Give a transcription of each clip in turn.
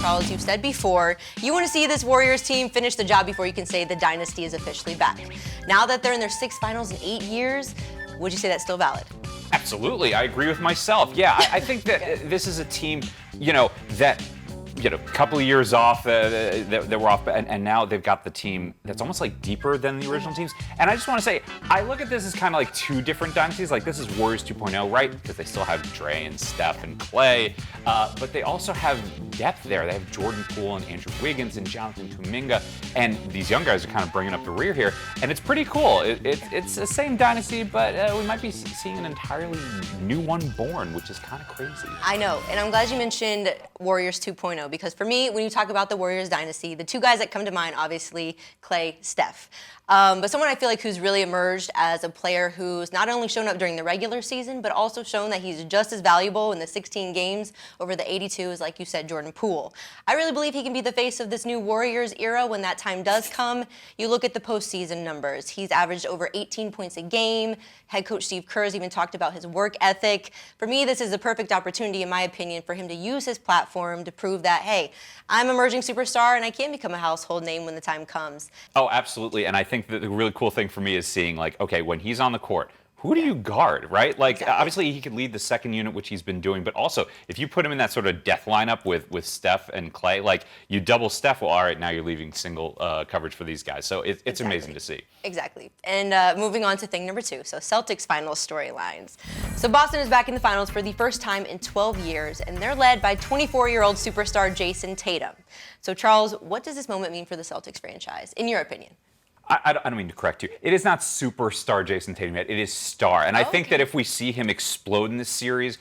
Charles, you've said before, you want to see this Warriors team finish the job before you can say the dynasty is officially back. Now that they're in their 6th finals in 8 years, would you say that's still valid? Absolutely, I agree with myself. Yeah, I think that this is a team, that a couple of years off, they were off, and now they've got the team that's almost like deeper than the original teams. And I just want to say, I look at this as kind of like 2 different dynasties. Like, this is Warriors 2.0, right? Because they still have Dre and Steph and Clay, but they also have depth there. They have Jordan Poole and Andrew Wiggins and Jonathan Kuminga, and these young guys are kind of bringing up the rear here, and it's pretty cool. It's the same dynasty, but we might be seeing an entirely new one born, which is kind of crazy. I know, and I'm glad you mentioned Warriors 2.0, because for me, when you talk about the Warriors dynasty, the 2 guys that come to mind, obviously, Clay, Steph. But someone I feel like who's really emerged as a player who's not only shown up during the regular season, but also shown that he's just as valuable in the 16 games over the 82 is, like you said, Jordan Poole. I really believe he can be the face of this new Warriors era when that time does come. You look at the postseason numbers. He's averaged over 18 points a game. Head coach Steve Kerr has even talked about his work ethic. For me, this is a perfect opportunity, in my opinion, for him to use his platform to prove that, hey, I'm an emerging superstar and I can become a household name when the time comes. Oh, absolutely. And I think that the really cool thing for me is seeing, like, okay, when he's on the court, who do you guard, right? Like, exactly. Obviously, he could lead the second unit, which he's been doing. But also, if you put him in that sort of death lineup with Steph and Clay, like, you double Steph, well, all right, now you're leaving single coverage for these guys. So it's exactly. amazing to see. Exactly. And moving on to thing number 2, so Celtics finals storylines. So Boston is back in the finals for the first time in 12 years, and they're led by 24-year-old superstar Jason Tatum. So, Charles, what does this moment mean for the Celtics franchise, in your opinion? I don't mean to correct you. It is not superstar Jason Tatum yet. It is star. And I think that if we see him explode in this series,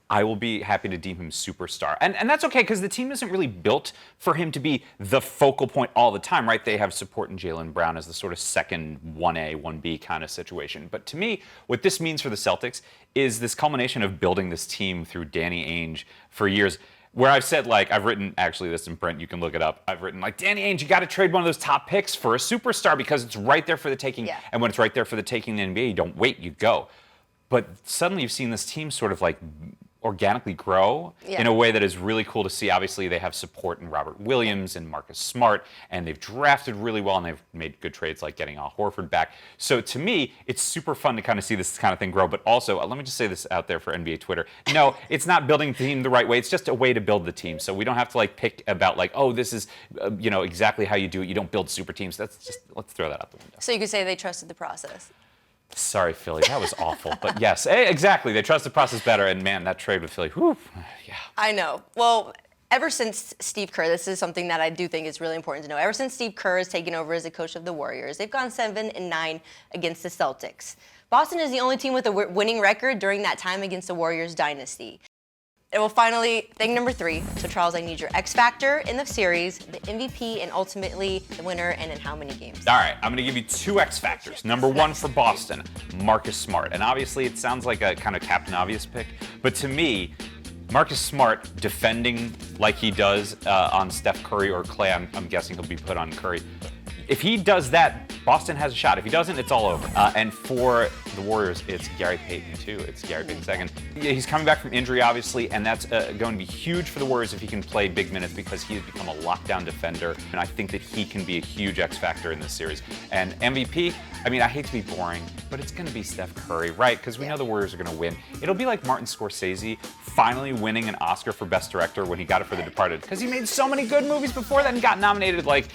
I will be happy to deem him superstar. And that's okay, because the team isn't really built for him to be the focal point all the time, right? They have support in Jaylen Brown as the sort of second 1A, 1B kind of situation. But to me, what this means for the Celtics is this culmination of building this team through Danny Ainge for years. Where I've said, like, I've written, actually, this in print, you can look it up. I've written, like, Danny Ainge, you got to trade one of those top picks for a superstar because it's right there for the taking. Yeah. And when it's right there for the taking in the NBA, you don't wait, you go. But suddenly you've seen this team sort of, like, organically grow in a way that is really cool to see. Obviously, they have support in Robert Williams and Marcus Smart, and they've drafted really well, and they've made good trades like getting Al Horford back. So to me, it's super fun to kind of see this kind of thing grow. But also, let me just say this out there for NBA Twitter. No, it's not building the team the right way. It's just a way to build the team. So we don't have to like pick about like, oh, this is exactly how you do it. You don't build super teams. That's just, let's throw that out the window. So you could say they trusted the process. Sorry, Philly, that was awful. But yes, exactly. They trust the process better. And man, that trade with Philly, whew, yeah. I know. Well, ever since Steve Kerr, this is something that I do think is really important to know. Ever since Steve Kerr has taken over as the coach of the Warriors, they've gone 7-9 against the Celtics. Boston is the only team with a winning record during that time against the Warriors dynasty. And well, finally, thing number 3. So, Charles, I need your X factor in the series, the MVP, and ultimately the winner, and in how many games. All right, I'm going to give you 2 X factors. Number 1 for Boston, Marcus Smart. And obviously, it sounds like a kind of Captain Obvious pick, but to me, Marcus Smart defending like he does on Steph Curry or Clay, I'm guessing he'll be put on Curry. If he does that, Boston has a shot. If he doesn't, it's all over. And for the Warriors, it's Gary Payton, too. It's Gary Payton second. Yeah, he's coming back from injury, obviously, and that's going to be huge for the Warriors if he can play big minutes because he has become a lockdown defender, and I think that he can be a huge X factor in this series. And MVP, I mean, I hate to be boring, but it's going to be Steph Curry, right? Because we know the Warriors are going to win. It'll be like Martin Scorsese finally winning an Oscar for Best Director when he got it for The Departed, because he made so many good movies before that and got nominated, like,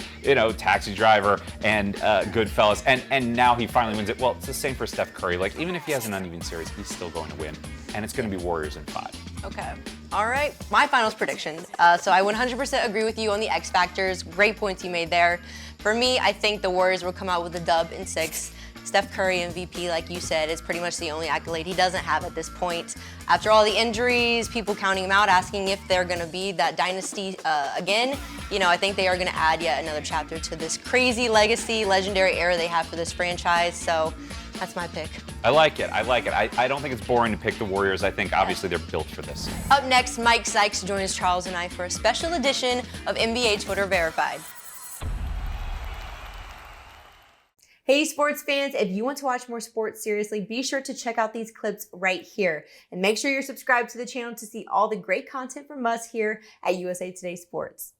Taxi Driver and Goodfellas, and now he finally wins it. Well, it's the same for Steph Curry. Like, even if he has an uneven series, he's still going to win, and it's going to be Warriors in 5. Okay. All right. My finals prediction. So I 100% agree with you on the X factors. Great points you made there. For me, I think the Warriors will come out with a dub in 6. Steph Curry MVP, like you said, is pretty much the only accolade he doesn't have at this point. After all the injuries, people counting him out, asking if they're going to be that dynasty again, I think they are going to add yet another chapter to this crazy legacy, legendary era they have for this franchise. So that's my pick. I like it. I don't think it's boring to pick the Warriors. I think, obviously, they're built for this. Up next, Mike Sykes joins Charles and I for a special edition of NBA Twitter Verified. Hey, sports fans, if you want to watch more sports seriously, be sure to check out these clips right here. And make sure you're subscribed to the channel to see all the great content from us here at USA Today Sports.